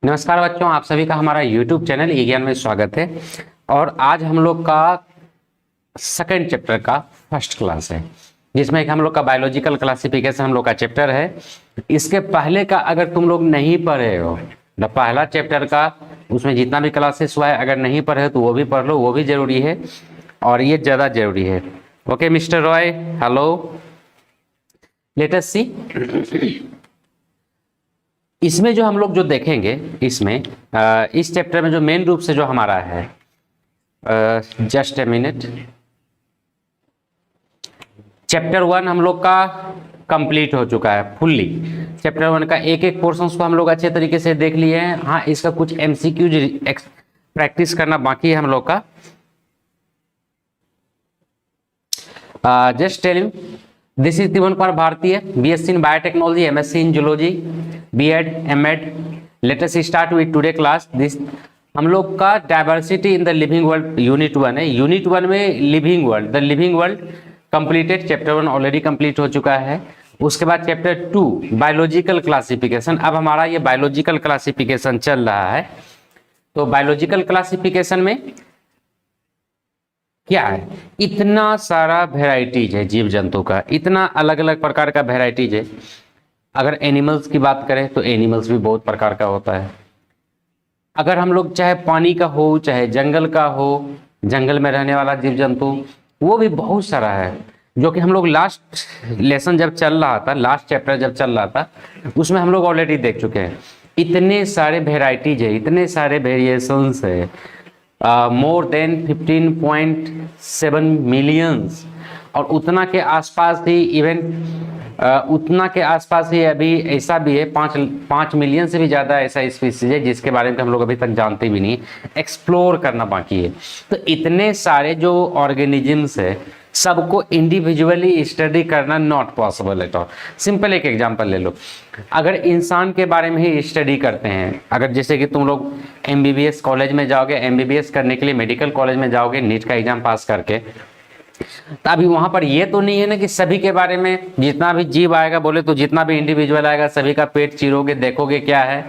नमस्कार बच्चों, आप सभी का हमारा YouTube चैनल ई ज्ञान में स्वागत है। और आज हम लोग का सेकंड चैप्टर का फर्स्ट क्लास है, जिसमें एक हम लोग का बायोलॉजिकल क्लासिफिकेशन हम लोग का चैप्टर है। इसके पहले का अगर तुम लोग नहीं पढ़े हो तो पहला चैप्टर का उसमें जितना भी क्लासेस हुआ है, अगर नहीं पढ़े हो तो वो भी पढ़ लो, वो भी जरूरी है और ये ज़्यादा जरूरी है। Okay mister Roy, hello, let us see. इसमें जो हम लोग जो देखेंगे, इसमें इस चैप्टर में जो मेन रूप से जो हमारा है, जस्ट ए मिनट, चैप्टर 1 हम लोग का कंप्लीट हो चुका है फुल्ली। चैप्टर 1 का एक एक पोर्शन को हम लोग अच्छे तरीके से देख लिए हैं। हाँ, इसका कुछ एमसीक्यूज प्रैक्टिस करना बाकी है हम लोग का। Just telling, this is Tribhuvan Kumar भारतीय, BSc in biotechnology, MSc in zoology, BEd, MEd. Let us start with today class. This हम लोग का diversity in the living world unit 1 है। यूनिट 1 में living world, the living world completed. Chapter 1 already complete हो चुका है। उसके बाद चैप्टर 2 बायोलॉजिकल क्लासिफिकेशन। अब हमारा ये बायोलॉजिकल क्लासिफिकेशन चल रहा है। तो बायोलॉजिकल क्लासिफिकेशन में क्या है, इतना सारा वेराइटीज है जीव जंतु का, इतना अलग अलग प्रकार का वेराइटीज है। अगर एनिमल्स की बात करें तो एनिमल्स भी बहुत प्रकार का होता है। अगर हम लोग चाहे पानी का हो चाहे जंगल का हो, जंगल में रहने वाला जीव जंतु वो भी बहुत सारा है, जो कि हम लोग लास्ट लेसन जब चल रहा था, लास्ट चैप्टर जब चल रहा था, उसमें हम लोग ऑलरेडी देख चुके हैं। इतने सारे वेराइटीज है, इतने सारे वेरिएशंस है, मोर देन 15.7 मिलियंस। और उतना के आसपास ही इवन उतना के आसपास ही अभी ऐसा भी है 5 मिलियन से भी ज़्यादा ऐसा स्पीसीज है जिसके बारे में हम लोग अभी तक जानते भी नहीं, एक्सप्लोर करना बाकी है। तो इतने सारे जो ऑर्गेनिजम्स है, सबको इंडिविजुअली स्टडी करना not possible at all. Simple एक एग्जांपल ले लो, अगर इंसान के बारे में ही स्टडी करते हैं, अगर जैसे कि तुम लोग एमबीबीएस कॉलेज में जाओगे, एमबीबीएस करने के लिए मेडिकल कॉलेज में जाओगे नीट का एग्जाम पास करके, तो अभी वहां पर ये तो नहीं है ना कि सभी के बारे में, जितना भी जीव आएगा बोले तो जितना भी इंडिविजुअल आएगा सभी का पेट चीरोगे, देखोगे क्या है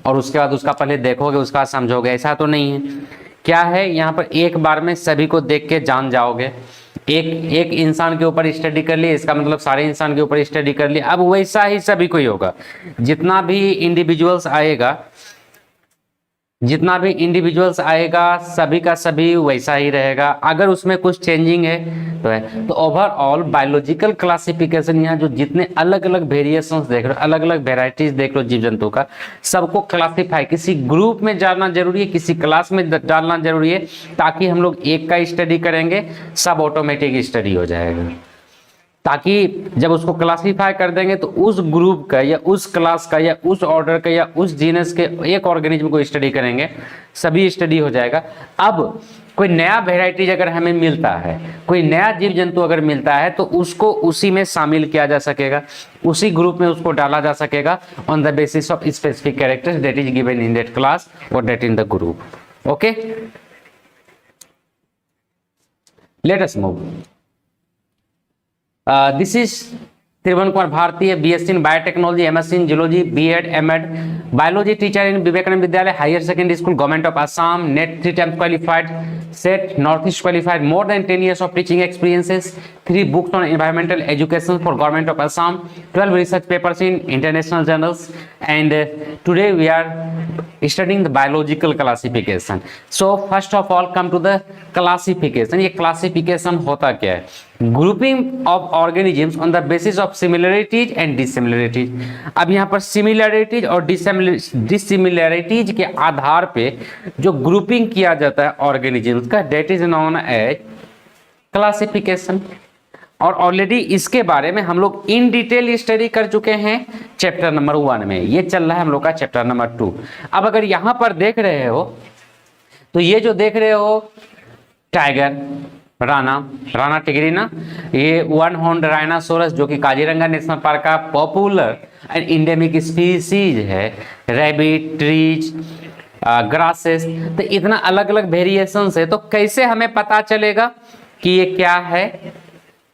और उसके बाद उसका पहले देखोगे उसका समझोगे, ऐसा तो नहीं है। क्या है, यहाँ पर एक बार में सभी को देख के जान जाओगे। एक इंसान के ऊपर स्टडी कर लिए, इसका मतलब सारे इंसान के ऊपर स्टडी कर लिए। अब वैसा ही सभी को ही होगा, जितना भी इंडिविजुअल्स आएगा सभी का सभी वैसा ही रहेगा। अगर उसमें कुछ चेंजिंग है तो है। तो ओवरऑल बायोलॉजिकल क्लासिफिकेशन, यहाँ जो जितने अलग अलग वेरिएशंस देख रहे हो, अलग अलग वेराइटीज देख रहे हो जीव जंतु का, सबको क्लासिफाई किसी ग्रुप में डालना जरूरी है, किसी क्लास में डालना जरूरी है, ताकि हम लोग एक का स्टडी करेंगे सब ऑटोमेटिक स्टडी हो जाएगा। ताकि जब उसको क्लासिफाई कर देंगे तो उस ग्रुप का या उस क्लास का या उस ऑर्डर का या उस जीनस के एक ऑर्गेनिज्म को स्टडी करेंगे, सभी स्टडी हो जाएगा। अब कोई नया वेराइटीज अगर हमें मिलता है, कोई नया जीव जंतु अगर मिलता है, तो उसको उसी में शामिल किया जा सकेगा, उसी ग्रुप में उसको डाला जा सकेगा on the basis of specific characters that is given in that class और that in the group. Okay, let us move. This is Tribhuvan Kumar भारतीय, BSc in biotechnology, MSc in zoology, BEd, MEd, biology teacher in Vivekananda Vidyalaya higher secondary school, government of Assam, NET 3 times qualified, SET north east qualified, more than 10 years of teaching experiences, 3 books on environmental education for government of Assam, 12 research papers in international journals, and today we are studying the biological classification. So first of all come to the classification. ये classification होता क्या है? Grouping of organisms on the basis of similarities and dissimilarities. अब यहाँ पर similarities और dissimilarities के आधार पे जो grouping किया जाता है organisms का, that is known as classification. और ऑलरेडी इसके बारे में हम लोग इन डिटेल स्टडी कर चुके हैं चैप्टर नंबर 1 में। ये चल रहा है हम लोग का चैप्टर नंबर 2। अब अगर यहाँ पर देख रहे हो तो ये जो देख रहे हो टाइगर, राना टिग्रिना, ये 1 horned राइनासोरस जो कि काजीरंगा नेशनल पार्क का पॉपुलर एंड इंडेमिक स्पीसीज है, रैबिट, ट्रीज, ग्रासेस। तो इतना अलग अलग वेरिएशंस है, तो कैसे हमें पता चलेगा कि ये क्या है,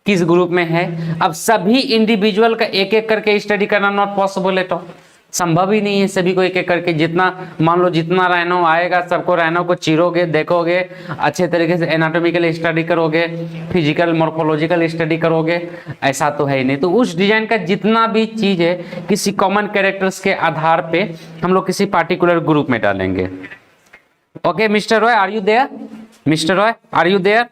किस ग्रुप में है? अब सभी इंडिविजुअल का एक एक करके स्टडी करना नॉट पॉसिबल एट ऑल। संभव ही नहीं है सभी को एक एक करके, जितना मान लो जितना राइनो आएगा सबको राइनो को चीरोगे, देखोगे, अच्छे तरीके से एनाटॉमिकल स्टडी करोगे, फिजिकल मॉर्फोलॉजिकल स्टडी करोगे, ऐसा तो है ही नहीं। तो उस डिजाइन का जितना भी चीज है किसी कॉमन कैरेक्टर्स के आधार पे हम लोग किसी पार्टिकुलर ग्रुप में डालेंगे। Okay mister Roy, are you there? Mister Roy, are you there?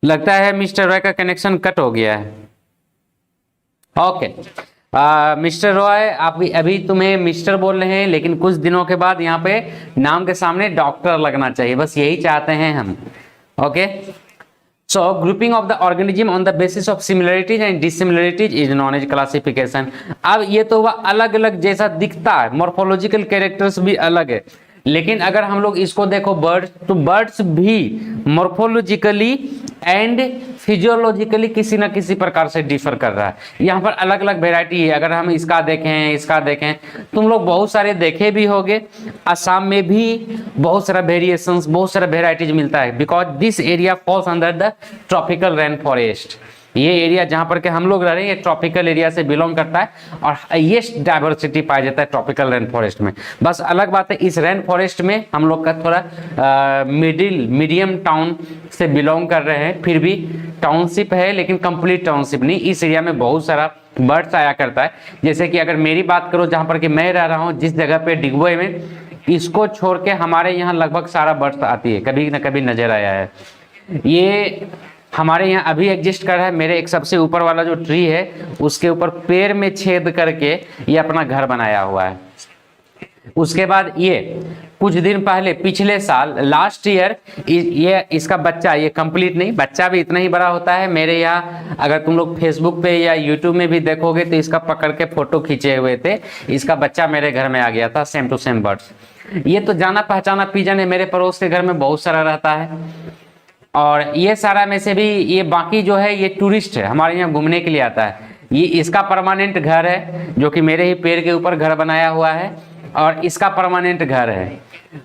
लगता है मिस्टर रॉय का कनेक्शन कट हो गया है। ओके मिस्टर रॉय, आप अभी तुम्हें मिस्टर बोल रहे हैं, लेकिन कुछ दिनों के बाद यहाँ पे नाम के सामने डॉक्टर लगना चाहिए, बस यही चाहते हैं हम। Okay, so grouping of the organism on the basis of similarities and dissimilarities is known as classification. अब ये तो वह अलग अलग जैसा दिखता है, मॉर्फोलॉजिकल कैरेक्टर्स भी अलग है, लेकिन अगर हम लोग इसको देखो बर्ड्स, तो बर्ड्स भी मॉर्फोलॉजिकली एंड फिजियोलॉजिकली किसी ना किसी प्रकार से डिफर कर रहा है। यहाँ पर अलग अलग वेराइटी है। अगर हम इसका देखें, तुम लोग बहुत सारे देखे भी होंगे, असम में भी बहुत सारा वेरिएशंस, बहुत सारा वेराइटीज मिलता है, because this area falls under the tropical rain forest. ये एरिया जहाँ पर के हम लोग रह रहे हैं ये ट्रॉपिकल एरिया से बिलोंग करता है और हाईएस्ट डाइवर्सिटी पाया जाता है ट्रॉपिकल रेन फॉरेस्ट में। बस अलग बात है इस रेन फॉरेस्ट में हम लोग का थोड़ा मीडियम टाउन से बिलोंग कर रहे हैं, फिर भी टाउनशिप है लेकिन कंप्लीट टाउनशिप नहीं। इस एरिया में बहुत सारा बर्ड्स आया करता है। जैसे कि अगर मेरी बात करो जहाँ पर कि मैं रह रहा हूँ जिस जगह पे डिगबोई में, इसको छोड़ के हमारे यहाँ लगभग सारा बर्ड्स आती है, कभी ना कभी नजर आया है। ये हमारे यहाँ अभी एग्जिस्ट कर रहा है। मेरे एक सबसे ऊपर वाला जो ट्री है उसके ऊपर पेड़ में छेद करके ये अपना घर बनाया हुआ है। उसके बाद ये कुछ दिन पहले पिछले साल लास्ट ईयर ये इसका बच्चा, ये कंप्लीट नहीं, बच्चा भी इतना ही बड़ा होता है। मेरे यहाँ अगर तुम लोग फेसबुक पे या यूट्यूब में भी देखोगे तो इसका पकड़ के फोटो खींचे हुए थे, इसका बच्चा मेरे घर में आ गया था, सेम टू सेम बर्ड्स। ये तो जाना पहचाना पिजन है, मेरे पड़ोस के घर में बहुत सारा रहता है। और ये सारा में से भी ये बाकी जो है ये टूरिस्ट है, हमारे यहाँ घूमने के लिए आता है। ये इसका परमानेंट घर है जो कि मेरे ही पेड़ के ऊपर घर बनाया हुआ है, और इसका परमानेंट घर है।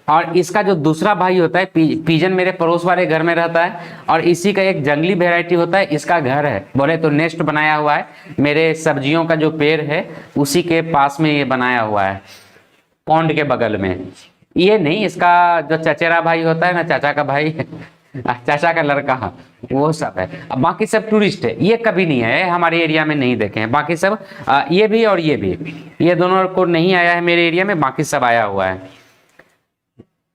और इसका जो दूसरा भाई होता है पिजन मेरे पड़ोस वाले घर में रहता है, और इसी का एक जंगली वेराइटी होता है, इसका घर है, बोले तो नेस्ट बनाया हुआ है। मेरे सब्जियों का जो पेड़ है उसी के पास में ये बनाया हुआ है, पौंड के बगल में। ये नहीं, इसका जो चचेरा भाई होता है ना, चाचा का भाई चाचा का लड़का, वो सब है। अब बाकी सब टूरिस्ट है, ये कभी नहीं आया है हमारे एरिया में, नहीं देखे हैं। बाकी सब ये भी और ये भी, ये दोनों को नहीं आया है मेरे एरिया में, बाकी सब आया हुआ है।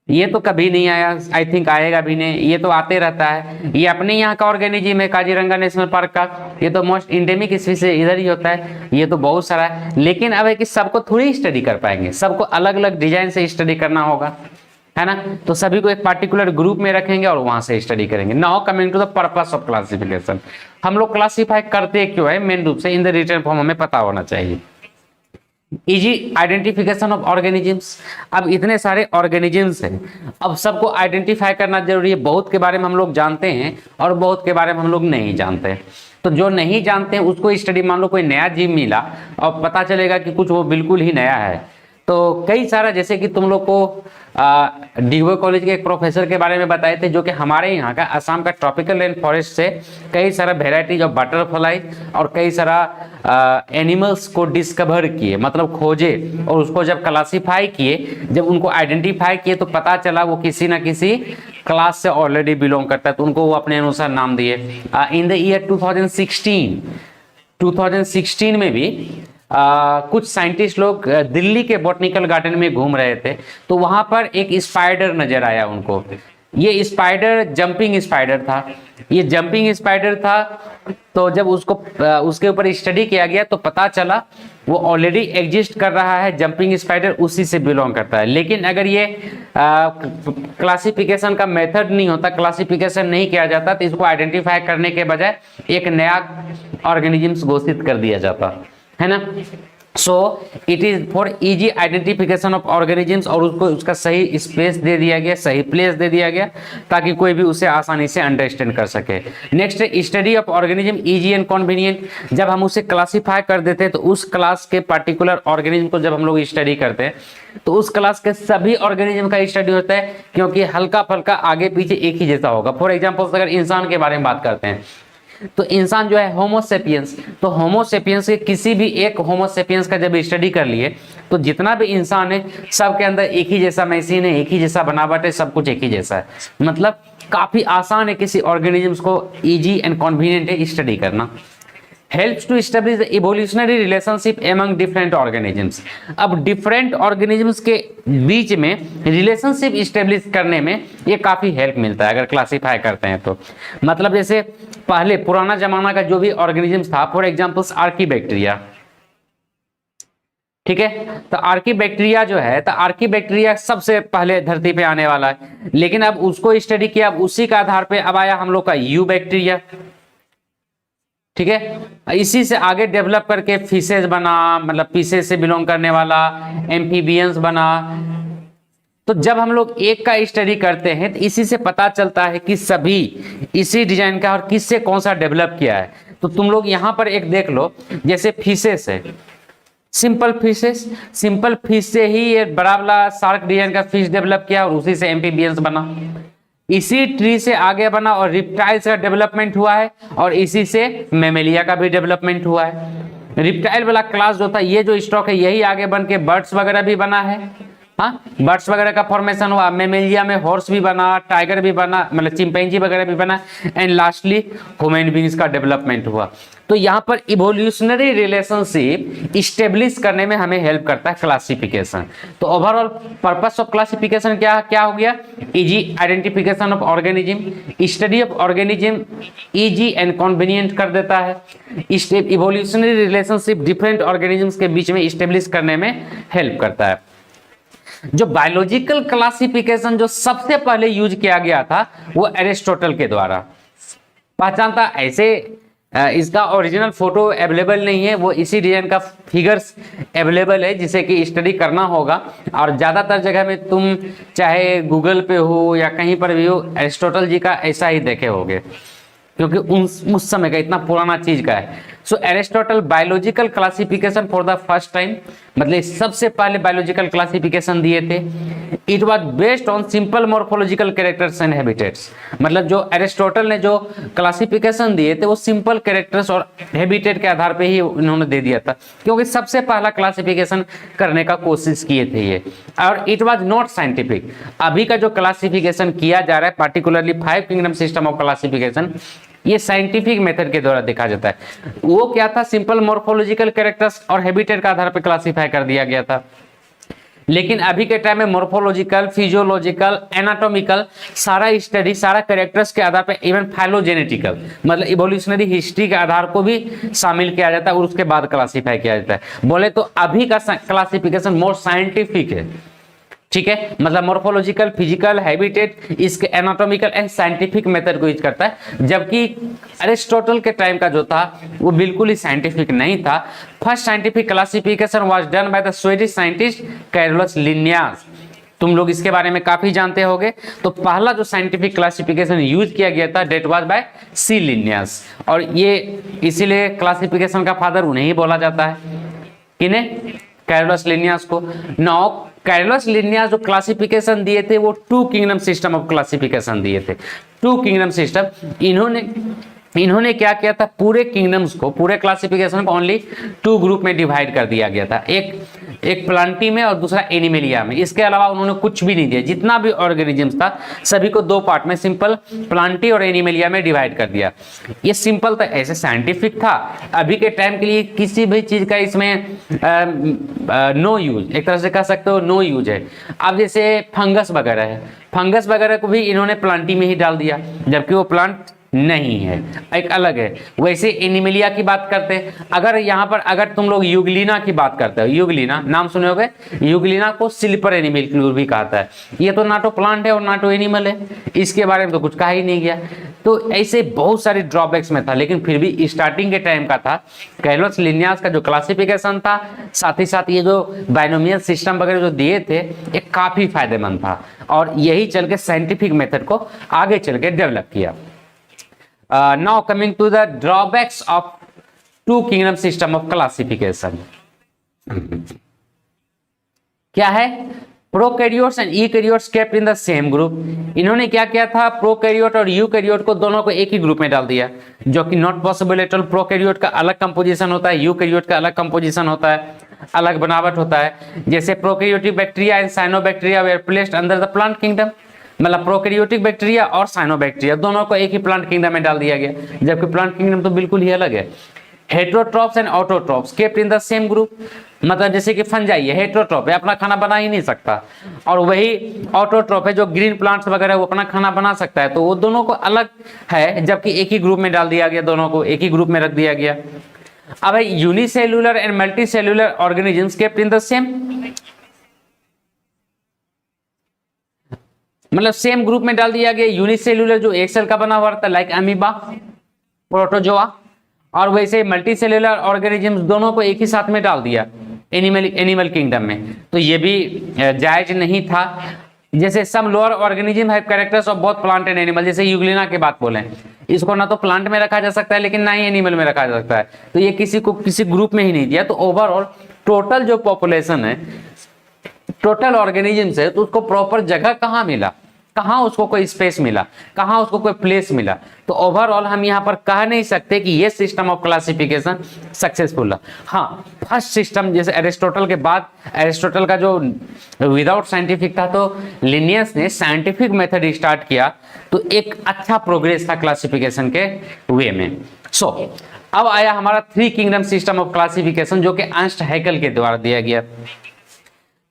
ये तो कभी नहीं आया, आई थिंक आएगा भी नहीं। ये तो आते रहता है, ये अपने यहाँ का ऑर्गेनिज्म है काजीरंगा नेशनल पार्क का। ये तो मोस्ट इंडेमिक स्पीशीज इधर ही होता है, ये तो बहुत सारा है। लेकिन अब है कि सबको थोड़ी स्टडी कर पाएंगे, सबको अलग अलग डिजाइन से स्टडी करना होगा, है ना। तो सभी को एक पार्टिकुलर ग्रुप में रखेंगे और वहां से स्टडी करेंगे। Now coming to the purpose of classification, हम लोग क्लासिफाई करते क्यों है, मेन रूप से इन द रिटन फॉर्म हमें पता होना चाहिए। Easy identification of organisms. अब इतने सारे ऑर्गेनिजम्स हैं, अब सबको आइडेंटिफाई करना जरूरी है। बहुत के बारे में हम लोग जानते हैं और बहुत के बारे में हम लोग नहीं जानते। तो जो नहीं जानते हैं उसको स्टडी, मान लो कोई नया जीव मिला और पता चलेगा कि कुछ वो बिल्कुल ही नया है, तो कई सारा, जैसे कि तुम लोग को डिगबोई कॉलेज के एक प्रोफेसर के बारे में बताए थे जो कि हमारे यहाँ का असम का ट्रॉपिकल रेन फॉरेस्ट से कई सारा वेराइटीज ऑफ बटरफ्लाई और कई सारा एनिमल्स को डिस्कवर किए, मतलब खोजे, और उसको जब क्लासीफाई किए, जब उनको आइडेंटिफाई किए तो पता चला वो किसी ना किसी क्लास से ऑलरेडी बिलोंग करता है, तो उनको वो अपने अनुसार नाम दिए। इन द ईयर 2016 में भी कुछ साइंटिस्ट लोग दिल्ली के बॉटनिकल गार्डन में घूम रहे थे, तो वहां पर एक स्पाइडर नजर आया उनको। ये स्पाइडर जंपिंग स्पाइडर था, ये जंपिंग स्पाइडर था। तो जब उसको उसके ऊपर स्टडी किया गया तो पता चला वो ऑलरेडी एग्जिस्ट कर रहा है, जंपिंग स्पाइडर उसी से बिलोंग करता है। लेकिन अगर ये क्लासिफिकेशन का मेथड नहीं होता, क्लासिफिकेशन नहीं किया जाता, तो इसको आइडेंटिफाई करने के बजाय एक नया ऑर्गेनिजम्स घोषित कर दिया जाता है ना। So it is for easy identification of organisms, और उसको उसका सही स्पेस दे दिया गया, सही प्लेस दे दिया गया, ताकि कोई भी उसे आसानी से अंडरस्टैंड कर सके। Next, study of organism easy and convenient. जब हम उसे क्लासीफाई कर देते हैं तो उस क्लास के पर्टिकुलर ऑर्गेनिज्म को जब हम लोग स्टडी करते हैं तो उस क्लास के सभी ऑर्गेनिज्म का स्टडी होता है, क्योंकि हल्का फल्का आगे पीछे एक ही जैसा होगा। फॉर एग्जाम्पल अगर इंसान के बारे में बात करते हैं, तो इंसान जो है होमोसेपियंस, तो होमोसेपियंस के किसी भी एक होमोसेपियंस का जब स्टडी कर लिए तो जितना भी इंसान है सब के अंदर एक ही जैसा मशीन है, एक ही जैसा बनावट है, सब कुछ एक ही जैसा है। मतलब काफी आसान है किसी ऑर्गेनिजम्स को इजी एंड कन्वीनियंट है स्टडी करना। helps to establish the evolutionary relationship among different organisms। अब डिफरेंट ऑर्गेनिजम्स के बीच में रिलेशनशिप स्टेब्लिश करने में ये काफी हेल्प मिलता है अगर क्लासीफाई करते हैं तो। मतलब जैसे पहले पुराना जमाना का जो भी ऑर्गेनिजम्स था, फॉर एग्जांपल्स आर्कीबैक्टीरिया, ठीक है, तो आर्कीबैक्टीरिया जो है, तो आर्कीबैक्टीरिया सबसे पहले धरती पे आने वाला है, लेकिन अब उसको स्टडी किया, अब उसी का आधार पे अब आया हम लोग का यू बैक्टीरिया, ठीक है। इसी से आगे डेवलप करके फिशेज बना, मतलब फिशेज से बिलोंग करने वाला एम्फीबियंस बना। तो जब हम लोग एक का स्टडी करते हैं तो इसी से पता चलता है कि सभी इसी डिजाइन का और किससे कौन सा डेवलप किया है। तो तुम लोग यहां पर एक देख लो, जैसे फिशेस है, सिंपल फिशेस, सिंपल फिश से ही ये बड़ा वाला शार्क डिजाइन का फिश डेवलप किया और उसी से एम्फीबियंस बना। इसी ट्री से आगे बना और रिप्टाइल्स का डेवलपमेंट हुआ है और इसी से मेमेलिया का भी डेवलपमेंट हुआ है। रिप्टाइल वाला क्लास जो था, ये जो स्टॉक है यही आगे बन के बर्ड्स वगैरह भी बना है। हाँ, बर्ड्स वगैरह का फॉर्मेशन हुआ, मेमेलिया में हॉर्स भी बना, टाइगर भी बना, मतलब चिंपैंजी वगैरह भी बना, एंड लास्टली ह्यूमन बींग्स का डेवलपमेंट हुआ। तो यहाँ पर इवोल्यूशनरी रिलेशनशिप स्टेब्लिश करने में हमें हेल्प करता है क्लासिफिकेशन। तो ओवरऑल पर्पस ऑफ क्लासिफिकेशन क्या क्या हो गया? Easy identification of organism, study of organism easy and convenient कर देता है। इवोल्यूशनरी रिलेशनशिप डिफरेंट ऑर्गेनिजम्स के बीच में स्टेब्लिश करने में हेल्प करता है। जो बायोलॉजिकल क्लासिफिकेशन जो सबसे पहले यूज किया गया था वो अरिस्टोटल के द्वारा पहचान था। ऐसे इसका ओरिजिनल फोटो अवेलेबल नहीं है, वो इसी डिजाइन का फिगर्स अवेलेबल है जिसे कि स्टडी करना होगा। और ज़्यादातर जगह में तुम चाहे गूगल पे हो या कहीं पर भी हो, अरिस्टोटल जी का ऐसा ही देखे होगे, क्योंकि उस समय का इतना पुराना चीज का है। So Aristotle biological classification for the first time, मतलब सबसे पहले बायोलॉजिकल क्लासिफिकेशन दिए थे। It was based on simple morphological characters and habitats, मतलब जो एरिस्टोटल ने जो क्लासिफिकेशन दिए थे वो सिंपल कैरेक्टर्स और हैबिटेट के आधार पे ही उन्होंने दे दिया था, क्योंकि सबसे पहला क्लासिफिकेशन करने का कोशिश किए थे ये। और इट वाज नॉट साइंटिफिक। अभी का जो क्लासिफिकेशन किया जा रहा है, particularly 5 kingdom system of classification, ये साइंटिफिक मेथड के द्वारा देखा जाता है। वो क्या था? सिंपल मॉर्फोलॉजिकल कैरेक्टर्स और हैबिटेट का आधार पर क्लासिफाई कर दिया गया था। लेकिन अभी के टाइम में मॉर्फोलॉजिकल, फिजियोलॉजिकल, एनाटॉमिकल सारा स्टडी, सारा कैरेक्टर्स के आधार पर, इवन फाइलोजेनेटिकल मतलब इवोल्यूशनरी हिस्ट्री के आधार को भी शामिल किया जाता है और उसके बाद क्लासिफाई किया जाता है। बोले तो अभी का क्लासिफिकेशन मोर साइंटिफिक है, ठीक है, मतलब मॉर्फोलॉजिकल, फिजिकल, हैबिटेट, इसके एनाटॉमिकल एंड साइंटिफिक मेथड को यूज करता है। जबकि अरिस्टोटल के टाइम का जो था वो बिल्कुल ही साइंटिफिक नहीं था। First scientific classification was done by the Swedish scientist Carolus Linnaeus. तुम लोग इसके बारे में काफी जानते होंगे। तो पहला जो साइंटिफिक क्लासिफिकेशन यूज किया गया था डेट वाज बाय सी लिन्यास, और ये इसीलिए क्लासिफिकेशन का फादर उन्हें ही बोला जाता है। किन्हें? कैरोलस लिन्यास को। नाउ कैरोलस लिन्यास जो क्लासिफिकेशन दिए थे वो 2 किंगडम सिस्टम ऑफ क्लासिफिकेशन दिए थे। 2 किंगडम सिस्टम। इन्होंने क्या किया था? पूरे किंगडम्स को, पूरे क्लासिफिकेशन को ओनली 2 ग्रुप में डिवाइड कर दिया गया था, एक प्लांटी में और दूसरा एनिमेलिया में। इसके अलावा उन्होंने कुछ भी नहीं दिया। जितना भी ऑर्गेनिजम्स था सभी को 2 पार्ट में, सिंपल, प्लांटी और एनिमेलिया में डिवाइड कर दिया। ये सिंपल था, ऐसे साइंटिफिक था। अभी के टाइम के लिए किसी भी चीज का इसमें नो यूज, एक तरह से कह सकते हो नो यूज है। अब जैसे फंगस वगैरह है, फंगस वगैरह को भी इन्होंने प्लांटी में ही डाल दिया, जबकि वो प्लांट नहीं है, एक अलग है। वैसे एनिमेलिया की बात करते हैं। अगर यहाँ पर अगर तुम लोग यूग्लिना की बात करते हो, यूग्लिना नाम सुने होगे, यूग्लिना को स्लीपर एनिमल भी कहता है। ये तो ना तो प्लांट है और ना तो एनिमल है, इसके बारे में तो कुछ कहा ही नहीं गया। तो ऐसे बहुत सारे ड्रॉबैक्स में था, लेकिन फिर भी स्टार्टिंग के टाइम का था कैरोलस लिन्यास का जो क्लासिफिकेशन था, साथ ही साथ ये जो बाइनोमियल सिस्टम वगैरह जो दिए थे, ये काफी फायदेमंद था और यही चल के साइंटिफिक मेथड को आगे चल के डेवलप किया। Now coming to the drawbacks of 2 kingdom system of classification. क्या है? Prokaryotes and eukaryotes kept in the same group. इन्होंने क्या किया था, प्रोकैरियोट और यूकैरियोट को दोनों को एक ही ग्रुप में डाल दिया, जो कि not possible at all. Prokaryote का अलग कंपोजिशन होता है, यूकैरियोट का अलग कंपोजिशन होता है, अलग बनावट होता है। जैसे prokaryotic bacteria and cyanobacteria were placed under the plant kingdom, मतलब प्रोकैरियोटिक बैक्टीरिया और साइनोबैक्टीरिया दोनों को एक ही प्लांट किंगडम में डाल दिया गया, जबकि प्लांट किंगडम तो बिल्कुल ही अलग है। Heterotrophs and autotrophs kept in the same group, मतलब जैसे कि फंजाई है, हेट्रोट्रॉप है, अपना खाना बना ही नहीं सकता, और वही ऑटोट्रॉप है जो ग्रीन प्लांट्स वगैरह वो अपना खाना बना सकता है, तो वो दोनों को अलग है, जबकि एक ही ग्रुप में डाल दिया गया, दोनों को एक ही ग्रुप में रख दिया गया। अब है unicellular and multicellular organisms kept in the same, मतलब सेम ग्रुप में डाल दिया गया। यूनिसेल्युलर जो एक सेल का बना हुआ रहता है, लाइक अमीबा, प्रोटोजोआ, और वैसे मल्टीसेल्युलर ऑर्गेनिजम्स दोनों को एक ही साथ में डाल दिया एनिमल किंगडम में, तो ये भी जायज नहीं था। जैसे some lower organism have characters of both plant and animal, जैसे यूग्लिना की बात बोले, इसको ना तो प्लांट में रखा जा सकता है लेकिन ना ही एनिमल में रखा जा सकता है, तो ये किसी को किसी ग्रुप में ही नहीं दिया। तो ओवरऑल टोटल जो पॉपुलेशन है, टोटल ऑर्गेनिजम्स है, तो उसको प्रॉपर जगह कहाँ मिला, कहाँ उसको कोई स्पेस मिला, कहाँ उसको कोई प्लेस मिला, तो ओवरऑल हम यहाँ पर कह नहीं सकते कि ये सिस्टम ऑफ क्लासिफिकेशन सक्सेसफुल है। हाँ, फर्स्ट सिस्टम जैसे एरिस्टोटल के बाद, एरिस्टोटल का जो विदाउट साइंटिफिक था, तो लिनियस ने साइंटिफिक मेथड स्टार्ट किया, तो एक अच्छा प्रोग्रेस था क्लासिफिकेशन के वे में। सो अब आया हमारा three kingdom system of classification, जो कि अर्नस्ट हैकेल के द्वारा दिया गया।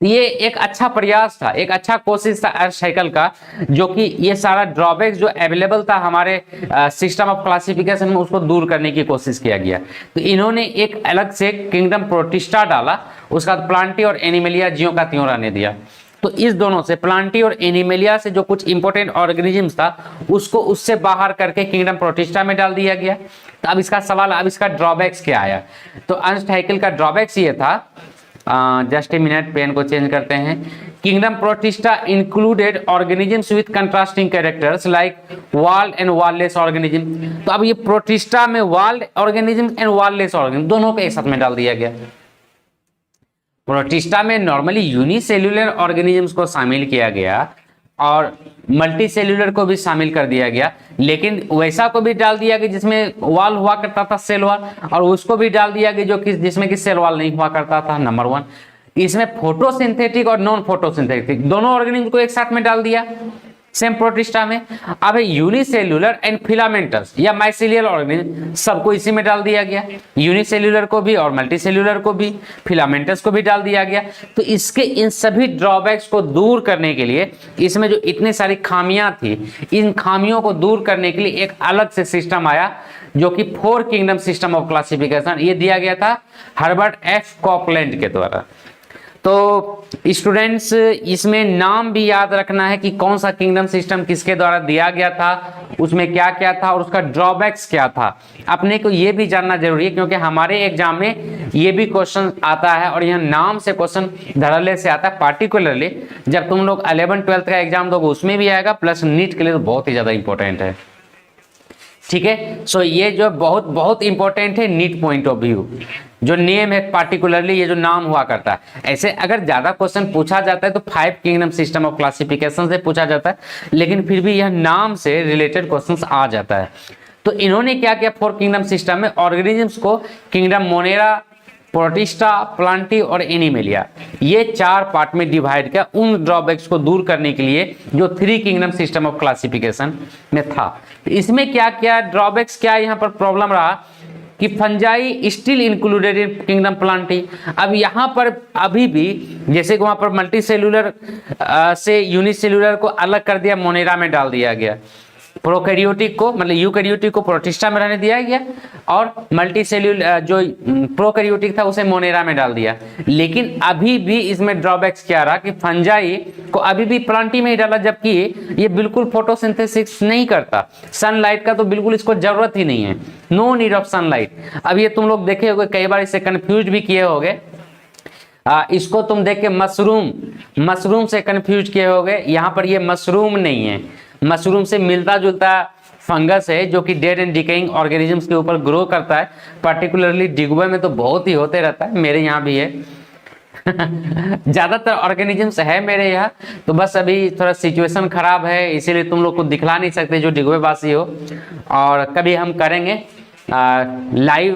ये एक अच्छा प्रयास था, एक अच्छा कोशिश था अर्नस्ट हैकेल का, जो कि ये सारा ड्रॉबैक्स जो अवेलेबल था हमारे सिस्टम ऑफ क्लासिफिकेशन में, उसको दूर करने की कोशिश किया गया। तो इन्होंने एक अलग से किंगडम प्रोटिस्टा डाला, उसका प्लांटी और एनिमेलिया ज्यों का त्यों रहने दिया। तो इस दोनों से, प्लांटी और एनिमेलिया से जो कुछ इंपॉर्टेंट ऑर्गेनिजम्स था, उसको उससे बाहर करके किंगडम प्रोटिस्टा में डाल दिया गया। तो अब इसका सवाल, अब इसका ड्रॉबैक्स क्या आया, तो अर्नस्ट हैकेल का ड्रॉबैक्स ये था, जस्ट ए मिनट, पेन को चेंज करते हैं। Kingdom Protista included organisms with contrasting characters like walled and wall-less organism. तो अब ये प्रोटिस्टा में walled organism and wall-less organism दोनों को एक साथ में डाल दिया गया। प्रोटिस्टा में नॉर्मली यूनिसेल्युलर ऑर्गेनिजम्स को शामिल किया गया और मल्टी सेल्यूलर को भी शामिल कर दिया गया, लेकिन वैसा को भी डाल दिया गया जिसमें वॉल हुआ करता था, सेल वॉल, और उसको भी डाल दिया गया जो कि जिसमें कि सेल वॉल नहीं हुआ करता था। नंबर वन, इसमें फोटोसिंथेटिक और नॉन फोटोसिंथेटिक दोनों ऑर्गेनिज्म को एक साथ में डाल दिया सेम प्रोटिस्टा में। अब यूनिसेल्युलर एंड फिलामेंटस या माइसेलियल ऑर्गेनिज्म सबको इसी में डाल दिया गया, यूनिसेल्युलर को भी और मल्टीसेल्युलर को भी, फिलामेंटस को भी डाल दिया गया। तो इसके इन सभी ड्रॉबैक्स को दूर करने के लिए, इसमें जो इतनी सारी खामियां थी, इन खामियों को दूर करने के लिए एक अलग से सिस्टम आया, जो कि four kingdom system of classification, ये दिया गया था हर्बर्ट एफ कॉकलैंड के द्वारा। तो स्टूडेंट्स, इसमें नाम भी याद रखना है कि कौन सा किंगडम सिस्टम किसके द्वारा दिया गया था, उसमें क्या क्या था और उसका ड्रॉबैक्स क्या था। अपने को ये भी जानना जरूरी है, क्योंकि हमारे एग्जाम में ये भी क्वेश्चन आता है और यह नाम से क्वेश्चन धड़ल्ले से आता है। पार्टिकुलरली जब तुम लोग 11th-12th का एग्जाम दोगे उसमें भी आएगा, प्लस नीट के लिए तो बहुत ही ज्यादा इंपॉर्टेंट है। ठीक है, सो ये जो बहुत बहुत इंपॉर्टेंट है नीट पॉइंट ऑफ व्यू, जो नेम है पार्टिकुलरली, ये जो नाम हुआ करता है। ऐसे अगर ज्यादा क्वेश्चन पूछा जाता है तो 5 किंगडम सिस्टम ऑफ क्लासिफिकेशन से पूछा जाता है, लेकिन फिर भी यह नाम से रिलेटेड क्वेश्चंस आ जाता है। तो इन्होंने क्या किया, 4 किंगडम सिस्टम में ऑर्गेनिजम्स को किंगडम मोनेरा, प्रोटिस्टा, प्लांटी और एनिमेलिया, ये 4 पार्ट में डिवाइड किया, उन ड्रॉबैक्स को दूर करने के लिए जो 3 किंगडम सिस्टम ऑफ क्लासिफिकेशन में था। इसमें क्या क्या ड्रॉबैक्स, क्या यहाँ पर प्रॉब्लम रहा कि fungi still included in kingdom Plantae. अब यहाँ पर अभी भी, जैसे कि वहाँ पर मल्टी सेल्यूलर से यूनिसेल्यूलर को अलग कर दिया, मोनेरा में डाल दिया गया, प्रोकैरियोटिक को मतलब यूकैरियोटिक को प्रोटिस्टा में रहने दिया गया, और मल्टी सेल्यूलर जो प्रोकैरियोटिक था उसे मोनेरा में डाल दिया। लेकिन अभी भी इसमें ड्रॉबैक्स क्या रहा कि फंजाई को अभी भी प्लांटी में ही डाला, जबकि ये बिल्कुल फोटोसिंथेसिस नहीं करता, सनलाइट का तो बिल्कुल इसको जरूरत ही नहीं है, नो नीड ऑफ सनलाइट। अब ये तुम लोग देखे होगे, कई बार इसे कंफ्यूज भी किए होगे, इसको तुम देख के मशरूम से कंफ्यूज किए होगे। यहाँ पर ये मशरूम नहीं है, मशरूम से मिलता जुलता फंगस है जो कि डेड एंड डिकेइंग ऑर्गेनिजम्स के ऊपर ग्रो करता है। पर्टिकुलरली डिगवे में तो बहुत ही होते रहता है, मेरे यहाँ भी है। ज्यादातर ऑर्गेनिजम्स है मेरे यहाँ, तो बस अभी थोड़ा सिचुएशन खराब है, इसीलिए तुम लोग को दिखला नहीं सकते जो डिगोवासी हो। और कभी हम करेंगे लाइव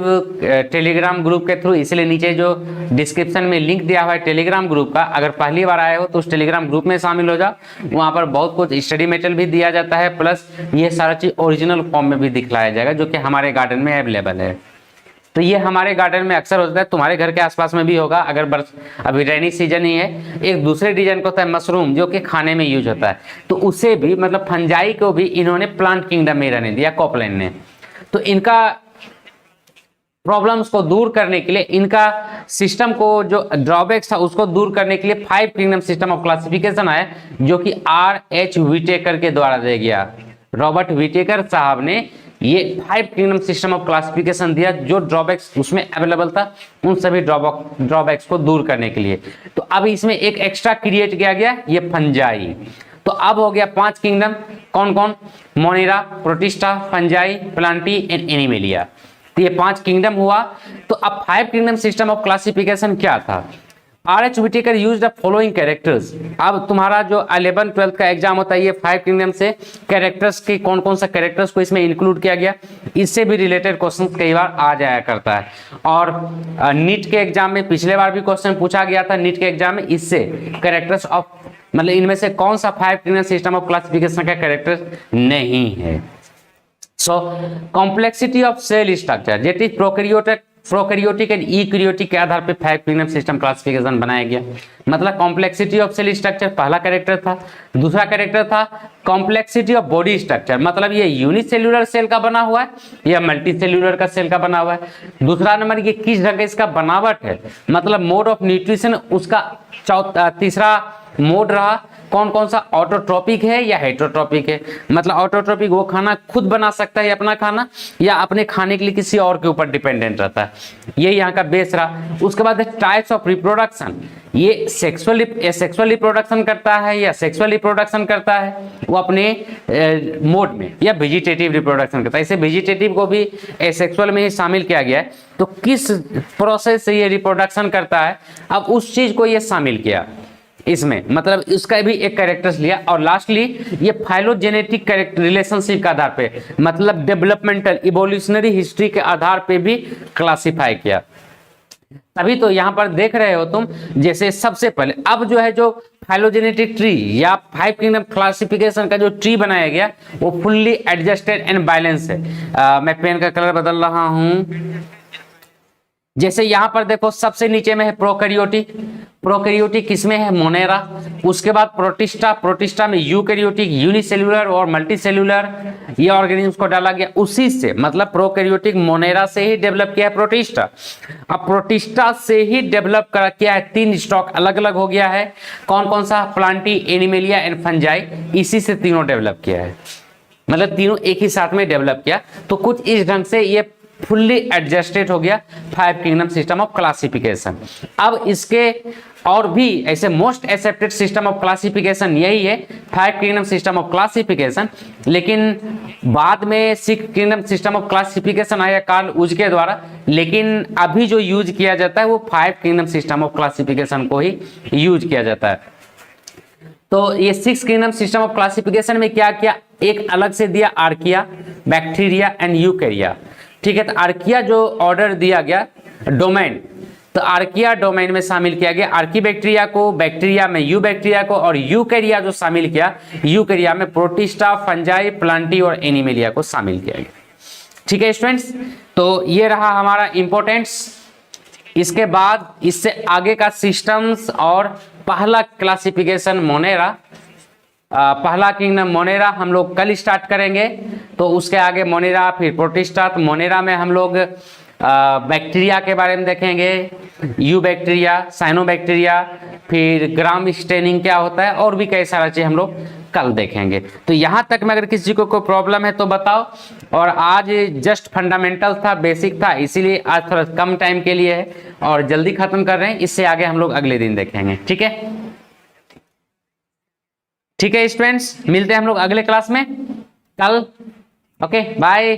टेलीग्राम ग्रुप के थ्रू, इसलिए नीचे जो डिस्क्रिप्शन में लिंक दिया हुआ है टेलीग्राम ग्रुप का, अगर पहली बार आए हो तो उस टेलीग्राम ग्रुप में शामिल हो जाओ। वहाँ पर बहुत कुछ स्टडी मटेरियल भी दिया जाता है, प्लस ये सारा चीज ओरिजिनल फॉर्म में भी दिखलाया जाएगा जो कि हमारे गार्डन में अवेलेबल है। तो ये हमारे गार्डन में अक्सर होता है, तुम्हारे घर के आसपास में भी होगा। अगर अभी रेनी सीजन ही है, एक दूसरे डिजाइन का होता है मशरूम जो कि खाने में यूज होता है, तो उसे भी मतलब फंजाई को भी इन्होंने प्लांट किंगडम में रहने दिया, कॉपलैंड ने। तो इनका प्रॉब्लम्स को दूर करने के लिए, इनका सिस्टम को जो ड्रॉबैक्स था उसको दूर करने के लिए 5 किंगडम सिस्टम ऑफ क्लासिफिकेशन आया, जो कि R.H. विटेकर के द्वारा दिया गया। रॉबर्ट विटेकर साहब ने ये 5 किंगडम सिस्टम ऑफ क्लासिफिकेशन दिया, जो ड्रॉबैक्स उसमें अवेलेबल था उन सभी ड्रॉबैक्स को दूर करने के लिए। तो अब इसमें एक एक्स्ट्रा क्रिएट किया गया, ये फंजाई। तो अब हो गया 5 किंगडम, कौन कौन? Monera, protista, fungi, Plantae and animalia. तो ये 5 किंगडम हुआ। तो अब 5 किंगडम सिस्टम ऑफ क्लासिफिकेशन क्या था? R.H. Whittaker used the following characters. अब तुम्हारा जो 11th 12th का एग्जाम होता है, ये 5 किंगडम से कैरेक्टर्स के कौन कौन सा कैरेक्टर्स को इसमें इंक्लूड किया गया, इससे भी रिलेटेड क्वेश्चंस कई बार आ जाया करता है। और नीट के एग्जाम में पिछले बार भी क्वेश्चन पूछा गया था नीट के एग्जाम में, इससे कैरेक्टर्स ऑफ मतलब इनमें से कौन सा 5 किंगडम सिस्टम ऑफ क्लासिफिकेशन का कैरेक्टर नहीं है। So complexity of cell structure, that is prokaryotic and eukaryotic के आधार पे 5 किंगडम सिस्टम क्लासिफिकेशन बनाया गया। मतलब कॉम्प्लेक्सिटी ऑफ सेल स्ट्रक्चर पहला कैरेक्टर था। दूसरा कैरेक्टर था कॉम्प्लेक्सिटी ऑफ बॉडी स्ट्रक्चर, मतलब ये यूनिसेल्युलर सेल का बना हुआ है या मल्टीसेल्युलर का सेल का बना हुआ है। दूसरा नंबर ये किस ढंग का इसका बनावट है, मतलब मोड ऑफ न्यूट्रिशन उसका तीसरा मोड रहा कौन कौन सा, ऑटोट्रोपिक है या हेटेरोट्रोपिक है। मतलब ऑटोट्रोपिक वो खाना खुद बना सकता है अपना खाना, या अपने खाने के लिए किसी और के ऊपर डिपेंडेंट रहता है, ये यहाँ का बेस रहा। उसके बाद टाइप्स ऑफ रिप्रोडक्शन, ये सेक्सुअल रिप्रोडक्शन करता है या सेक्सुअल रिप्रोडक्शन करता है वो अपने मोड में, या वेजिटेटिव रिप्रोडक्शन करता है। इसे वेजिटेटिव को भी एसेक्सुअल में ही शामिल किया गया है। तो किस प्रोसेस से ये रिप्रोडक्शन करता है, अब उस चीज को ये शामिल किया इसमें, मतलब इसका भी एक कैरेक्टर्स लिया। और लास्टली ये फाइलोजेनेटिक रिलेशनशिप के आधार पे, मतलब डेवलपमेंटल इवोल्यूशनरी हिस्ट्री के आधार पे भी क्लासिफाई किया। तभी तो यहां पर देख रहे हो तुम, जैसे सबसे पहले अब जो है जो फाइलोजेनेटिक ट्री या 5 किंगडम क्लासिफिकेशन का जो ट्री बनाया गया वो फुल्ली एडजस्टेड एंड बैलेंस है। मैं पेन का कलर बदल रहा हूं। जैसे यहां पर देखो सबसे नीचे में है प्रोकैरियोटिक, प्रोकैरियोटिक किसमें है? मोनेरा। उसके बाद प्रोटिस्टा, प्रोटिस्टा में यूकैरियोटिक, यूनिसेल्युलर और मल्टीसेल्युलर, ये ऑर्गेनिज्म को डाला गया उसी से, मतलब प्रोकैरियोटिक मोनेरा से ही डेवलप किया है प्रोटिस्टा। अब प्रोटिस्टा से ही डेवलप कर किया है 3 स्टॉक अलग अलग हो गया है, कौन कौन सा? प्लांटी, एनिमेलिया एंड फंजाई, इसी से तीनों डेवलप किया है, मतलब तीनों एक ही साथ में डेवलप किया। तो कुछ इस ढंग से ये फुल्ली एडजस्टेड हो गया 5 किंगडम सिस्टम ऑफ क्लासिफिकेशन। अब इसके और भी ऐसे most accepted system of classification यही है 5 किंगडम सिस्टम ऑफ क्लासिफिकेशन, लेकिन बाद में 6 किंगडम सिस्टम ऑफ क्लासिफिकेशन आया कार्ल वुज के द्वारा, लेकिन अभी जो यूज किया जाता है वो 5 किंगडम सिस्टम ऑफ क्लासिफिकेशन को ही यूज किया जाता है। तो ये 6 किंगडम सिस्टम ऑफ क्लासिफिकेशन में क्या किया, एक अलग से दिया आर्किया, बैक्टीरिया एंड यूकैरिया। ठीक है, तो आर्किया जो ऑर्डर दिया गया डोमेन, तो आर्किया डोमेन में शामिल किया गया आर्की बैक्टीरिया को, बैक्टीरिया में यू बैक्टीरिया को, और यूकैरिया जो शामिल किया यूकैरिया में प्रोटिस्टा, फंजाई, प्लांटी और एनिमेलिया को शामिल किया गया। ठीक है स्टूडेंट्स, तो ये रहा हमारा इंपॉर्टेंस। इसके बाद इससे आगे का सिस्टम्स और पहला क्लासिफिकेशन मोनेरा, पहला किंगडम मोनेरा हम लोग कल स्टार्ट करेंगे। तो उसके आगे मोनेरा, फिर प्रोटिस्टा। तो मोनेरा में हम लोग बैक्टीरिया के बारे में देखेंगे, यू बैक्टीरिया, साइनो बैक्टीरिया, फिर ग्राम स्टेनिंग क्या होता है, और भी कई सारा चीज हम लोग कल देखेंगे। तो यहाँ तक में अगर किसी को कोई प्रॉब्लम है तो बताओ। और आज जस्ट फंडामेंटल था, बेसिक था, इसीलिए आज थोड़ा कम टाइम के लिए है और जल्दी खत्म कर रहे हैं। इससे आगे हम लोग अगले दिन देखेंगे। ठीक है, ठीक है स्टूडेंट्स, मिलते हैं हम लोग अगले क्लास में कल। Okay, bye.